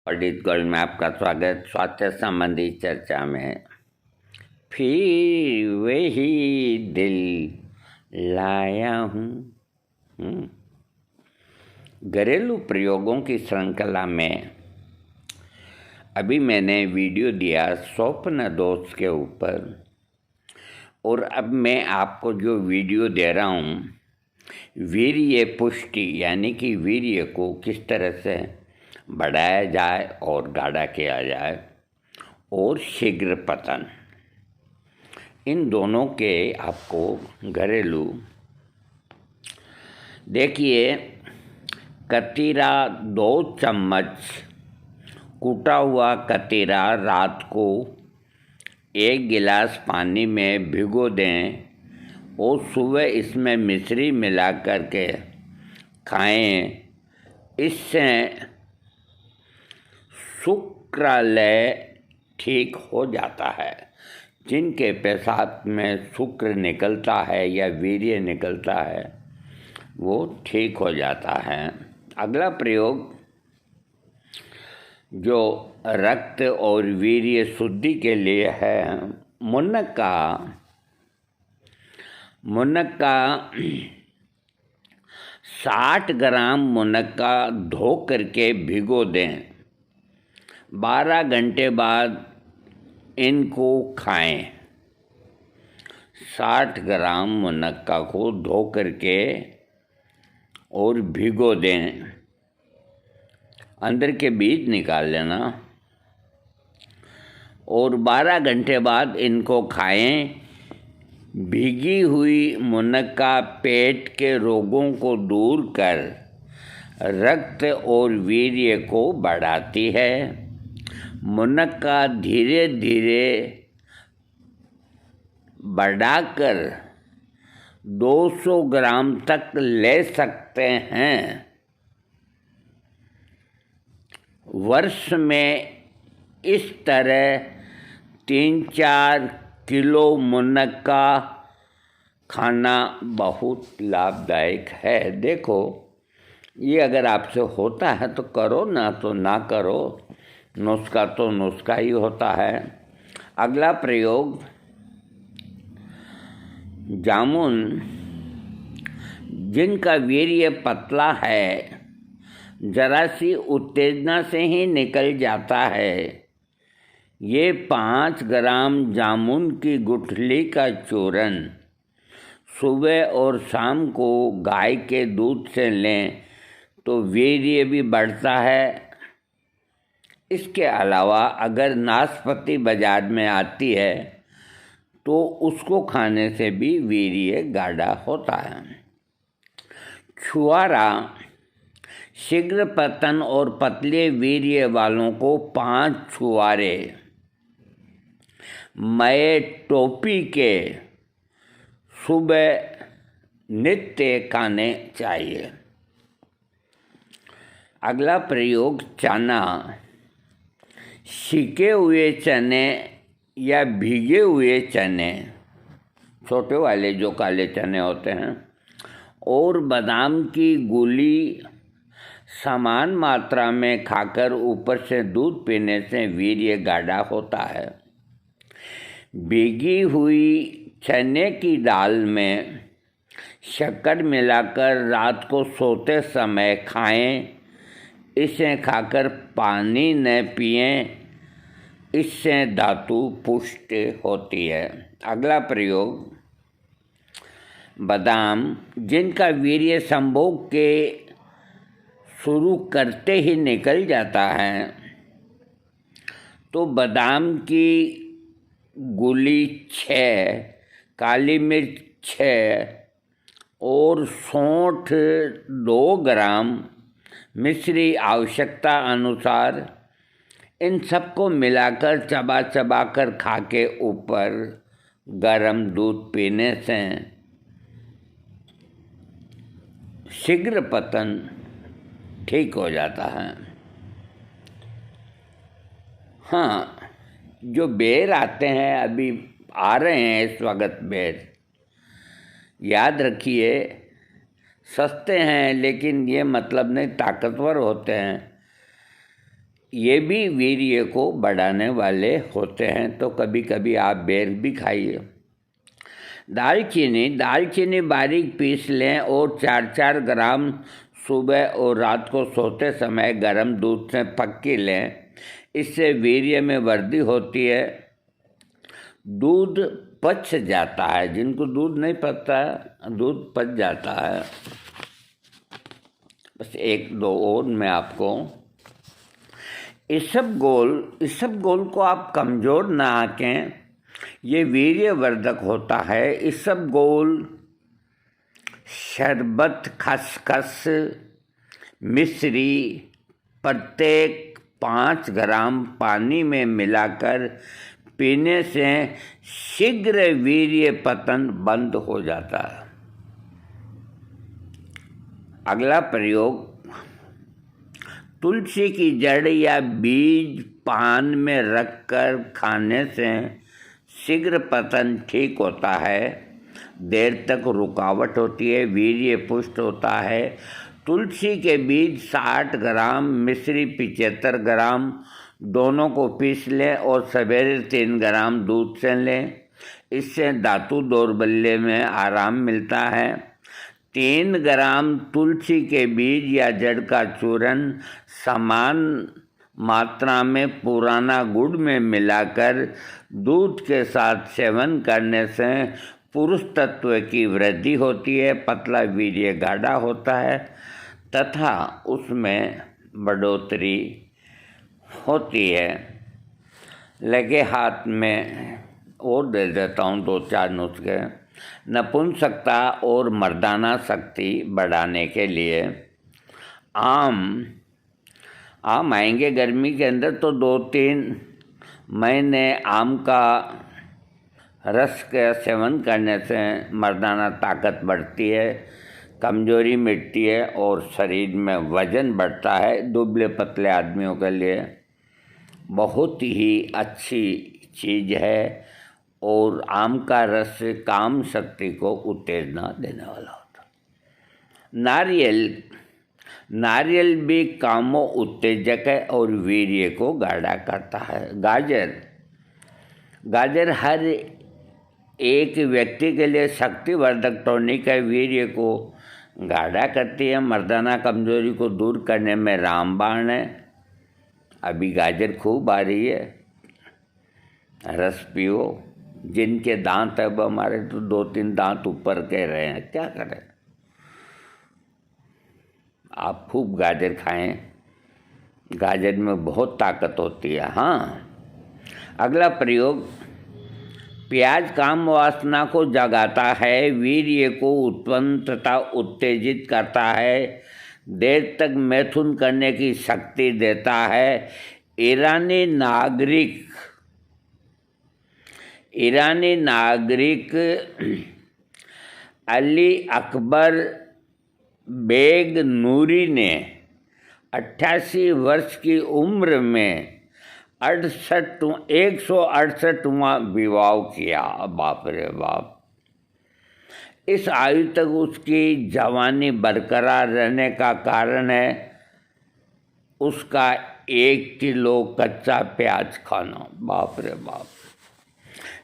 Audit gold में आपका स्वागत। स्वास्थ्य संबंधी चर्चा में फिर वही दिल लाया हूँ। घरेलू प्रयोगों की श्रृंखला में अभी मैंने वीडियो दिया स्वप्न दोष के ऊपर, और अब मैं आपको जो वीडियो दे रहा हूँ वीर्य पुष्टि, यानी कि वीर्य को किस तरह से बढ़ाया जाए और गाढ़ा किया जाए, और शीघ्र पतन, इन दोनों के आपको घरेलू देखिए। कतीरा 2 चम्मच कूटा हुआ कतीरा रात को 1 गिलास पानी में भिगो दें और सुबह इसमें मिश्री मिला करके खाएं। इससे शुक्रालय ठीक हो जाता है। जिनके पेशाब में शुक्र निकलता है या वीर्य निकलता है वो ठीक हो जाता है। अगला प्रयोग जो रक्त और वीर्य शुद्धि के लिए है, मुनक्का 60 ग्राम मुनक्का धो करके भिगो दें। 12 घंटे बाद इनको खाएं। 60 ग्राम मुनक्का को धो करके और भिगो दें, अंदर के बीज निकाल लेना, और 12 घंटे बाद इनको खाएं। भीगी हुई मुनक्का पेट के रोगों को दूर कर रक्त और वीर्य को बढ़ाती है। मुनक्का धीरे धीरे बढ़ाकर 200 ग्राम तक ले सकते हैं। वर्ष में इस तरह 3-4 किलो मुनक्का खाना बहुत लाभदायक है। देखो, ये अगर आपसे होता है तो करो, ना तो ना करो। नुस्खा तो नुस्खा ही होता है। अगला प्रयोग जामुन, जिनका वीर्य पतला है, जरा सी उत्तेजना से ही निकल जाता है। ये 5 ग्राम जामुन की गुठली का चूरन सुबह और शाम को गाय के दूध से लें तो वीर्य भी बढ़ता है। इसके अलावा अगर नाशपाती बाजार में आती है तो उसको खाने से भी वीर्य गाढ़ा होता है। छुआरा, शीघ्र पतन और पतले वीर्य वालों को 5 छुआरे मए टोपी के सुबह नित्य खाने चाहिए। अगला प्रयोग चना, सीके हुए चने या भीगे हुए चने, छोटे वाले जो काले चने होते हैं, और बादाम की गोली समान मात्रा में खाकर ऊपर से दूध पीने से वीर्य गाढ़ा होता है। भीगी हुई चने की दाल में शक्कर मिलाकर रात को सोते समय खाएं। इसे खाकर पानी न पिएं, इससे धातु पुष्ट होती है। अगला प्रयोग बादाम, जिनका वीर्य संभोग के शुरू करते ही निकल जाता है, तो बादाम की गोली 6, काली मिर्च 6 और सौंठ 2 ग्राम, मिश्री आवश्यकता अनुसार, इन सबको मिलाकर चबा चबा कर खा के ऊपर गर्म दूध पीने से शीघ्र पतन ठीक हो जाता है। हाँ, जो बेर आते हैं, अभी आ रहे हैं इस वक्त बेर, याद रखिए सस्ते हैं लेकिन ये मतलब नहीं ताकतवर होते हैं। ये भी वीर्य को बढ़ाने वाले होते हैं, तो कभी कभी आप बेर भी खाइए। दालचीनी बारीक पीस लें और 4-4 ग्राम सुबह और रात को सोते समय गर्म दूध से पक्की लें। इससे वीर्य में वृद्धि होती है, दूध पच जाता है। जिनको दूध नहीं पचता है, दूध पच जाता है। बस 1-2 और मैं आपको इसबगोल को आप कमज़ोर ना आकें, ये वीर्यवर्धक होता है। इसबगोल शरबत खसखस मिश्री प्रत्येक 5 ग्राम पानी में मिलाकर पीने से शीघ्र वीर्य पतन बंद हो जाता है। अगला प्रयोग, तुलसी की जड़ या बीज पान में रखकर खाने से शीघ्र पतन ठीक होता है, देर तक रुकावट होती है, वीर्य पुष्ट होता है। तुलसी के बीज 60 ग्राम, मिश्री 75 ग्राम, दोनों को पीस लें और सवेरे 3 ग्राम दूध से लें। इससे धातु दौर्बल्य में आराम मिलता है। 3 ग्राम तुलसी के बीज या जड़ का चूर्ण समान मात्रा में पुराना गुड़ में मिलाकर दूध के साथ सेवन करने से पुरुष तत्व की वृद्धि होती है, पतला वीर्य गाढ़ा होता है तथा उसमें बढ़ोतरी होती है। लगे हाथ में और दे देता हूँ 2-4 नुस्खे। नपुंसकता और मर्दाना शक्ति बढ़ाने के लिए आम आएंगे गर्मी के अंदर, तो 2-3 महीने आम का रस का सेवन करने से मर्दाना ताकत बढ़ती है, कमजोरी मिटती है और शरीर में वजन बढ़ता है। दुबले पतले आदमियों के लिए बहुत ही अच्छी चीज़ है और आम का रस काम शक्ति को उत्तेजना देने वाला होता है। नारियल भी कामो उत्तेजक है और वीर्य को गाढ़ा करता है। गाजर हर एक व्यक्ति के लिए शक्तिवर्धक टॉनिक है, वीर्य को गाढ़ा करती है, मर्दाना कमजोरी को दूर करने में रामबाण है। अभी गाजर खूब आ रही है, रस पियो। जिनके दांत अब हमारे तो 2-3 दांत ऊपर कह रहे हैं, क्या करें। आप खूब गाजर खाएं, गाजर में बहुत ताकत होती है। हाँ, अगला प्रयोग, प्याज काम वासना को जगाता है, वीर्य को उत्पन्न तथा उत्तेजित करता है, देर तक मैथुन करने की शक्ति देता है। ईरानी नागरिक अली अकबर बेग नूरी ने 88 वर्ष की उम्र में 168वां विवाह किया। बाप रे बाप। इस आयु तक उसकी जवानी बरकरार रहने का कारण है उसका 1 किलो कच्चा प्याज खाना। बाप रे बाप।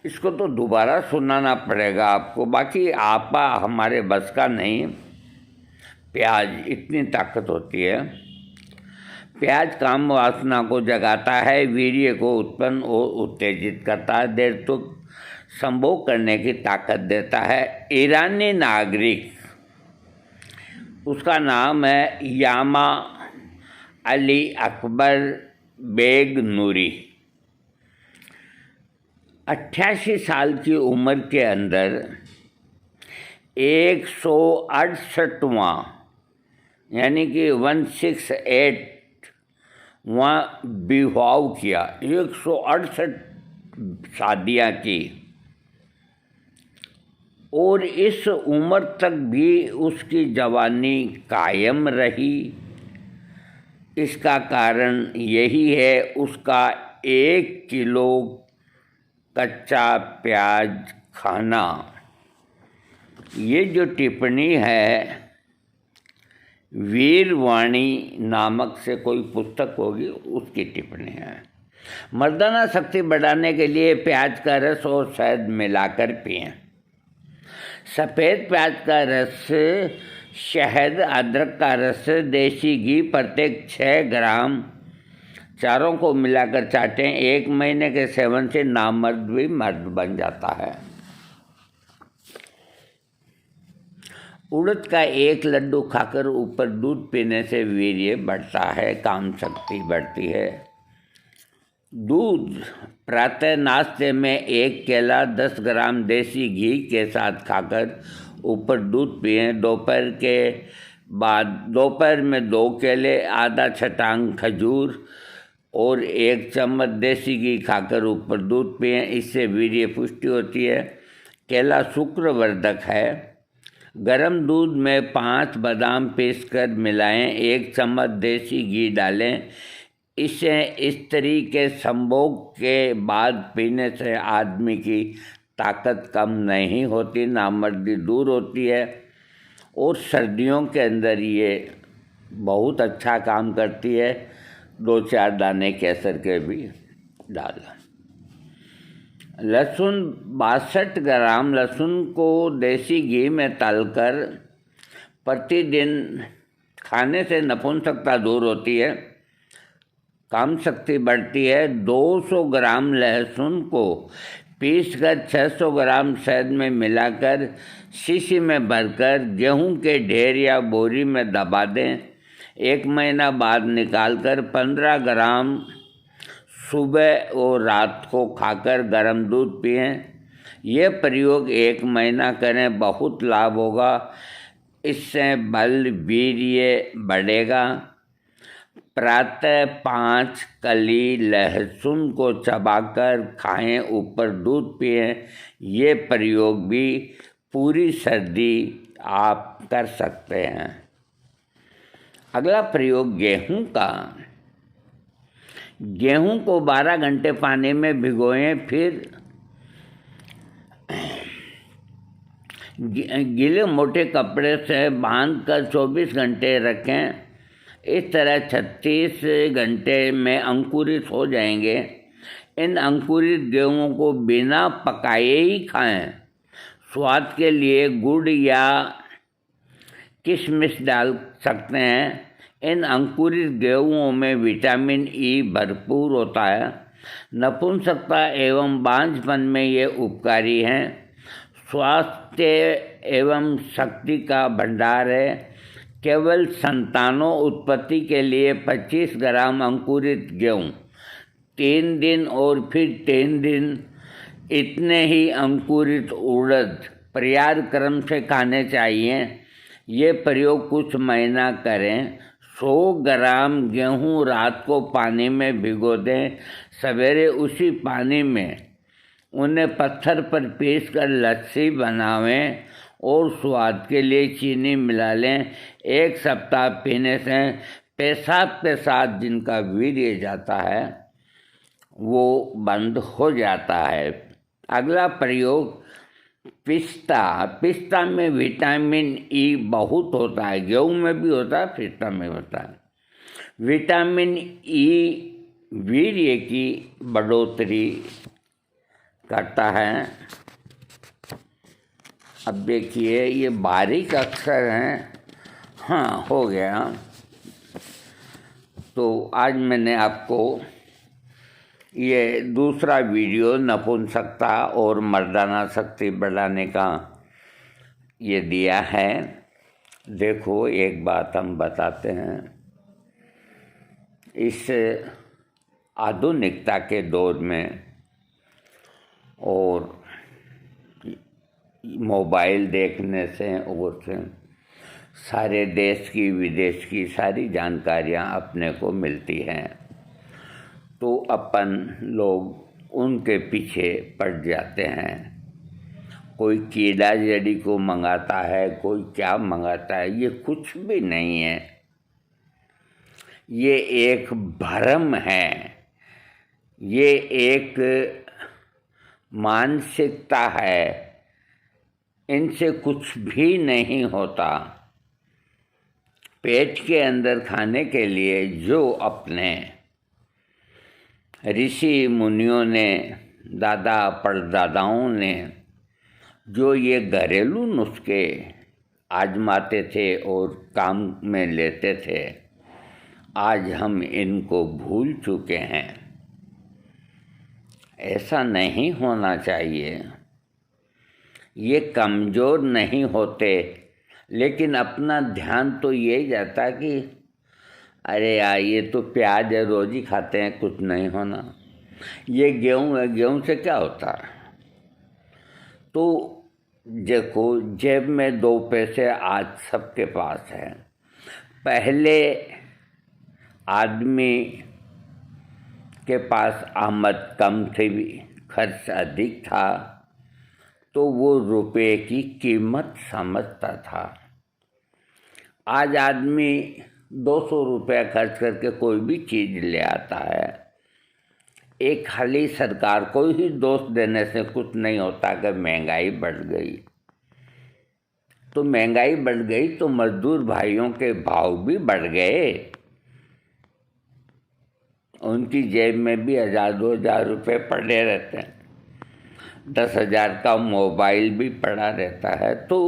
इसको तो दोबारा सुनाना पड़ेगा आपको, बाकी आपा हमारे बस का नहीं। प्याज इतनी ताकत होती है। प्याज काम वासना को जगाता है, वीर्य को उत्पन्न और उत्तेजित करता है, देर तक संभोग करने की ताकत देता है। ईरानी नागरिक, उसका नाम है यामा अली अकबर बेग नूरी, 88 साल की उम्र के अंदर 168वां यानी कि 168वां विवाह किया। 168 शादियाँ की और इस उम्र तक भी उसकी जवानी कायम रही। इसका कारण यही है उसका 1 किलो कच्चा प्याज खाना। ये जो टिप्पणी है वीरवाणी नामक से कोई पुस्तक होगी, उसकी टिप्पणी है। मर्दाना शक्ति बढ़ाने के लिए प्याज का रस और शहद मिलाकर पिएं। सफ़ेद प्याज का रस, शहद, अदरक का रस, देसी घी प्रत्येक 6 ग्राम चारों को मिलाकर चाटें। 1 महीने के सेवन से नामर्द भी मर्द बन जाता है। उड़द का 1 लड्डू खाकर ऊपर दूध पीने से वीर्य बढ़ता है, काम शक्ति बढ़ती है। दूध प्रातः नाश्ते में 1 केला 10 ग्राम देसी घी के साथ खाकर ऊपर दूध पिएं। दोपहर में 2 केले, आधा छटांग खजूर और 1 चम्मच देसी घी खाकर ऊपर दूध पिएं। इससे वीर्य पुष्टि होती है। केला शुक्रवर्धक है। गरम दूध में 5 बादाम पीसकर मिलाएं, 1 चम्मच देसी घी डालें। इसे स्त्री के संभोग के बाद पीने से आदमी की ताकत कम नहीं होती, नामर्दी दूर होती है और सर्दियों के अंदर ये बहुत अच्छा काम करती है। 2-4 दाने केसर के भी डालें। लहसुन 62 ग्राम लहसुन को देसी घी में तलकर प्रतिदिन खाने से नपुंसकता दूर होती है, काम शक्ति बढ़ती है। 200 ग्राम लहसुन को पीसकर 600 ग्राम शहद में मिलाकर शीशी में भरकर गेहूं के ढेर या बोरी में दबा दें। 1 महीना बाद निकालकर 15 ग्राम सुबह और रात को खाकर गर्म दूध पिएं। यह प्रयोग 1 महीना करें, बहुत लाभ होगा। इससे बल वीर्य बढ़ेगा। प्रातः 5 कली लहसुन को चबाकर खाएं, ऊपर दूध पिएं। ये प्रयोग भी पूरी सर्दी आप कर सकते हैं। अगला प्रयोग गेहूं का। गेहूं को 12 घंटे पानी में भिगोएं, फिर गीले मोटे कपड़े से बांधकर 24 घंटे रखें। इस तरह 36 घंटे में अंकुरित हो जाएंगे। इन अंकुरित गेहूं को बिना पकाए ही खाएं। स्वाद के लिए गुड़ या किशमिश डाल सकते हैं। इन अंकुरित गेहूँों में विटामिन ई भरपूर होता है। नपुंसकता एवं बांझपन में ये उपकारी हैं। स्वास्थ्य एवं शक्ति का भंडार है। केवल संतानों उत्पत्ति के लिए 25 ग्राम अंकुरित गेहूँ 3 दिन और फिर 3 दिन इतने ही अंकुरित उड़द पर्याय क्रम से खाने चाहिए। ये प्रयोग कुछ महीना करें। 100 ग्राम गेहूँ रात को पानी में भिगो दें। सवेरे उसी पानी में उन्हें पत्थर पर पीसकर लस्सी बनावें और स्वाद के लिए चीनी मिला लें। 1 सप्ताह पीने से पेशाब के साथ जिनका वीर्य जाता है वो बंद हो जाता है। अगला प्रयोग पिस्ता। पिस्ता में विटामिन ई बहुत होता है। गेहूं में भी होता है, पिस्ता में होता है। विटामिन ई वीर्य की बढ़ोतरी करता है। अब देखिए ये बारीक अक्षर हैं। हाँ, हो गया। तो आज मैंने आपको ये दूसरा वीडियो नपुंसकता और मर्दाना शक्ति बढ़ाने का ये दिया है। देखो, एक बात हम बताते हैं। इस आधुनिकता के दौर में और मोबाइल देखने से और से सारे देश की विदेश की सारी जानकारियाँ अपने को मिलती हैं, तो अपन लोग उनके पीछे पड़ जाते हैं। कोई कीड़ा जड़ी को मंगाता है, कोई क्या मंगाता है, ये कुछ भी नहीं है। ये एक भ्रम है। ये एक मानसिकता है। इनसे कुछ भी नहीं होता। पेट के अंदर खाने के लिए जो अपने ऋषि मुनियों ने, दादा परदादाओं ने जो ये घरेलू नुस्खे आजमाते थे और काम में लेते थे, आज हम इनको भूल चुके हैं। ऐसा नहीं होना चाहिए। ये कमज़ोर नहीं होते, लेकिन अपना ध्यान तो यही जाता कि अरे यार ये तो प्याज है, रोज़ ही खाते हैं, कुछ नहीं होना। ये गेहूँ है, गेहूँ से क्या होता है। तो देखो, जेब में 2 पैसे आज सबके पास है। पहले आदमी के पास आमद कम थी, खर्च अधिक था, तो वो रुपये की कीमत समझता था। आज आदमी 200 रुपया खर्च करके कोई भी चीज़ ले आता है। एक खाली सरकार को ही दोष देने से कुछ नहीं होता कि महंगाई बढ़ गई। तो महंगाई बढ़ गई तो मजदूर भाइयों के भाव भी बढ़ गए। उनकी जेब में भी 1000-2000 रुपये पड़े रहते हैं, 10,000 का मोबाइल भी पड़ा रहता है। तो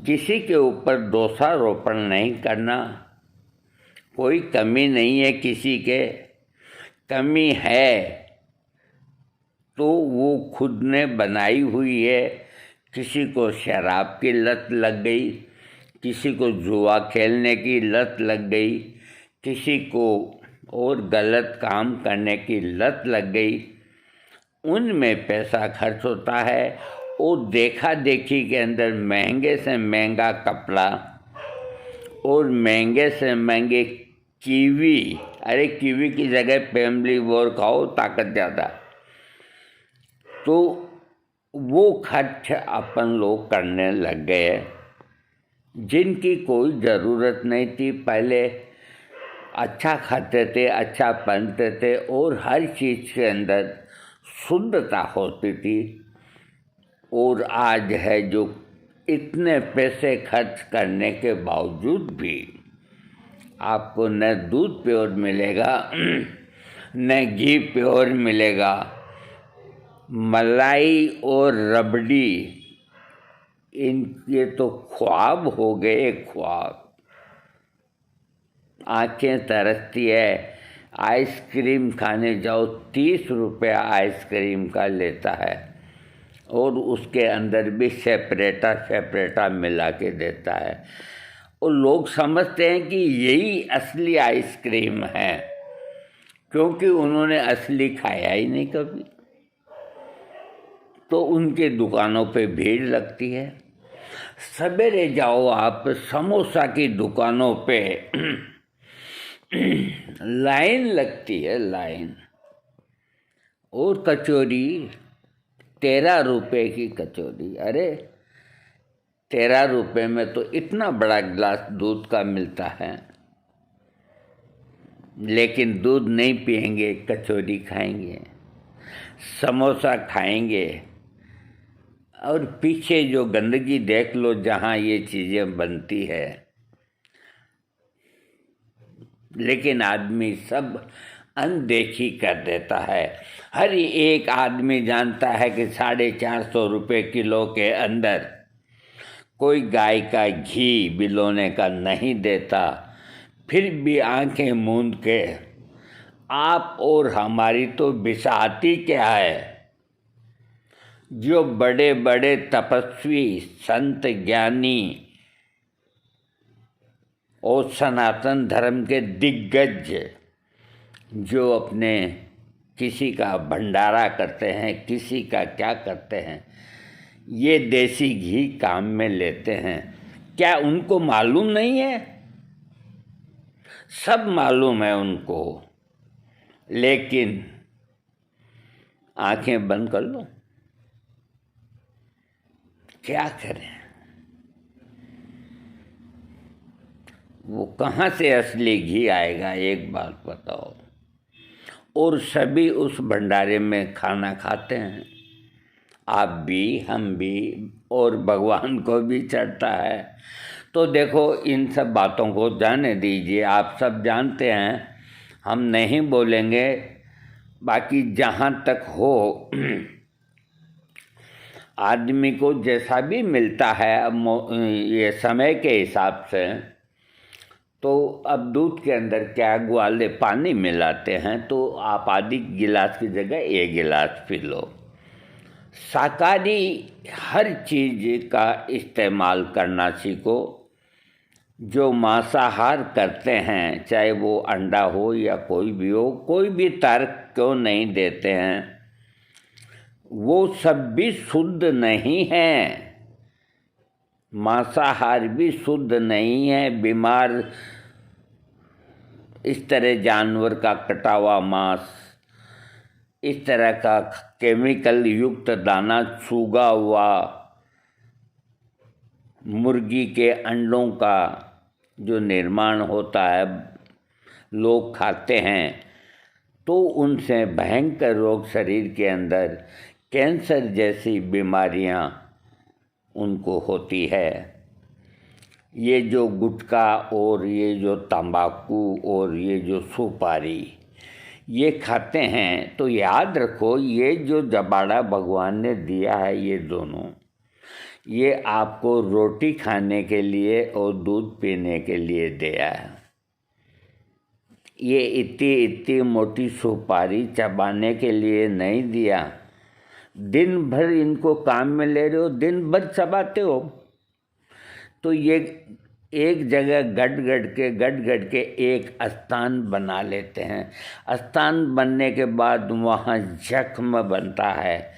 किसी के ऊपर दोषारोपण नहीं करना। कोई कमी नहीं है किसी के, कमी है तो वो खुद ने बनाई हुई है। किसी को शराब की लत लग गई, किसी को जुआ खेलने की लत लग गई, किसी को और गलत काम करने की लत लग गई। उनमें पैसा खर्च होता है और देखा देखी के अंदर महंगे से महंगा कपड़ा और महंगे से महंगे कीवी। अरे कीवी की जगह फैमिली वोर खाओ, ताकत ज़्यादा। तो वो खर्च अपन लोग करने लग गए जिनकी कोई ज़रूरत नहीं थी। पहले अच्छा खाते थे, अच्छा पहनते थे और हर चीज़ के अंदर शुद्धता होती थी। और आज है जो इतने पैसे खर्च करने के बावजूद भी आपको न दूध प्योर मिलेगा, न घी प्योर मिलेगा। मलाई और रबड़ी इनके तो ख्वाब हो गए, ख्वाब। आँखें तरसती है। आइसक्रीम खाने जाओ, 30 रुपया आइसक्रीम का लेता है और उसके अंदर भी सेपरेटा मिला के देता है। और लोग समझते हैं कि यही असली आइसक्रीम है, क्योंकि उन्होंने असली खाया ही नहीं कभी। तो उनके दुकानों पे भीड़ लगती है। सवेरे जाओ आप समोसा की दुकानों पे लाइन लगती है, लाइन। और कचौरी 13 रुपये की कचौरी। अरे 13 रुपये में तो इतना बड़ा गिलास दूध का मिलता है, लेकिन दूध नहीं पिएंगे, कचौरी खाएंगे, समोसा खाएंगे। और पीछे जो गंदगी देख लो जहाँ ये चीज़ें बनती है। लेकिन आदमी सब अनदेखी कर देता है। हर एक आदमी जानता है कि 450 रुपये किलो के अंदर कोई गाय का घी बिलोने का नहीं देता। फिर भी आंखें मूंद के आप और हमारी तो बिसाती क्या है। जो बड़े बड़े तपस्वी, संत, ज्ञानी और सनातन धर्म के दिग्गज जो अपने किसी का भंडारा करते हैं, किसी का क्या करते हैं, ये देसी घी काम में लेते हैं। क्या उनको मालूम नहीं है? सब मालूम है उनको, लेकिन आंखें बंद कर लो। क्या करें? वो कहाँ से असली घी आएगा, एक बात बताओ। और सभी उस भंडारे में खाना खाते हैं, आप भी, हम भी, और भगवान को भी चढ़ता है। तो तो देखो, इन सब बातों को जाने दीजिए, आप सब जानते हैं, हम नहीं बोलेंगे। बाकी जहाँ तक हो, आदमी को जैसा भी मिलता है अब ये समय के हिसाब से, तो अब दूध के अंदर क्या ग्वाले पानी मिलाते हैं, तो आप आधी गिलास की जगह 1 गिलास पी लो। शाकाहारी हर चीज़ का इस्तेमाल करना सीखो। जो मांसाहार करते हैं, चाहे वो अंडा हो या कोई भी हो, कोई भी तर्क क्यों नहीं देते हैं, वो सब भी शुद्ध नहीं है। मांसाहार भी शुद्ध नहीं है। बीमार इस तरह जानवर का कटा हुआ मांस, इस तरह का केमिकल युक्त दाना, सूगा हुआ मुर्गी के अंडों का जो निर्माण होता है, लोग खाते हैं, तो उनसे भयंकर रोग शरीर के अंदर, कैंसर जैसी बीमारियां उनको होती है। ये जो गुटखा और ये जो तंबाकू और ये जो सुपारी ये खाते हैं, तो याद रखो, ये जो जबाड़ा भगवान ने दिया है, ये दोनों, ये आपको रोटी खाने के लिए और दूध पीने के लिए दिया है। ये इतनी इतनी मोटी सुपारी चबाने के लिए नहीं दिया। दिन भर इनको काम में ले रहे हो, दिन भर चबाते हो, तो ये एक जगह गट के एक स्थान बना लेते हैं। स्थान बनने के बाद वहाँ जख्म बनता है।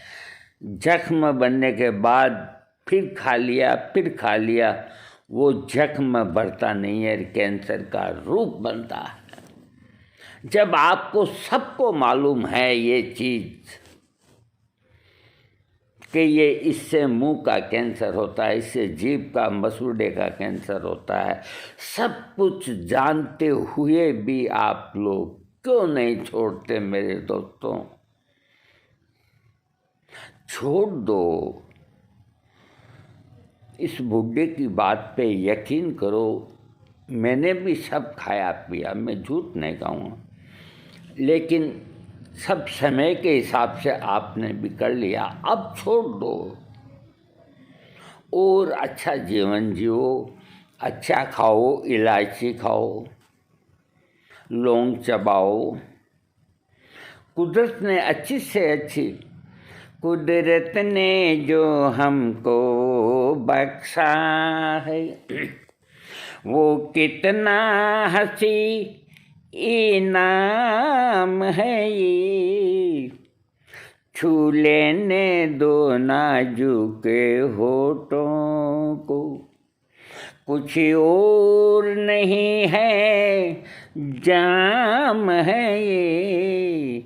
जख्म बनने के बाद फिर खा लिया, वो जख्म भरता नहीं है, कैंसर का रूप बनता है। जब आपको सबको मालूम है ये चीज़ कि ये इससे मुंह का कैंसर होता है, इससे जीभ का, मसूड़े का कैंसर होता है, सब कुछ जानते हुए भी आप लोग क्यों नहीं छोड़ते मेरे दोस्तों? छोड़ दो। इस बुड्ढे की बात पे यकीन करो, मैंने भी सब खाया पिया, मैं झूठ नहीं कहूँगा, लेकिन सब समय के हिसाब से आपने भी कर लिया। अब छोड़ दो और अच्छा जीवन जियो, अच्छा खाओ, इलायची खाओ, लौंग चबाओ। कुदरत ने अच्छी से अच्छी, कुदरत ने जो हमको बख्शा है, वो कितना हंसी इनाम है ये, छू लेने दो नाजुक होठों को, कुछ और नहीं है जाम है ये,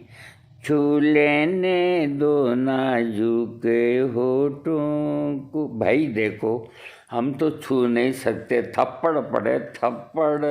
छू लेने दो नाजुक होठों को। भाई देखो, हम तो छू नहीं सकते, थप्पड़ पड़े थप्पड़।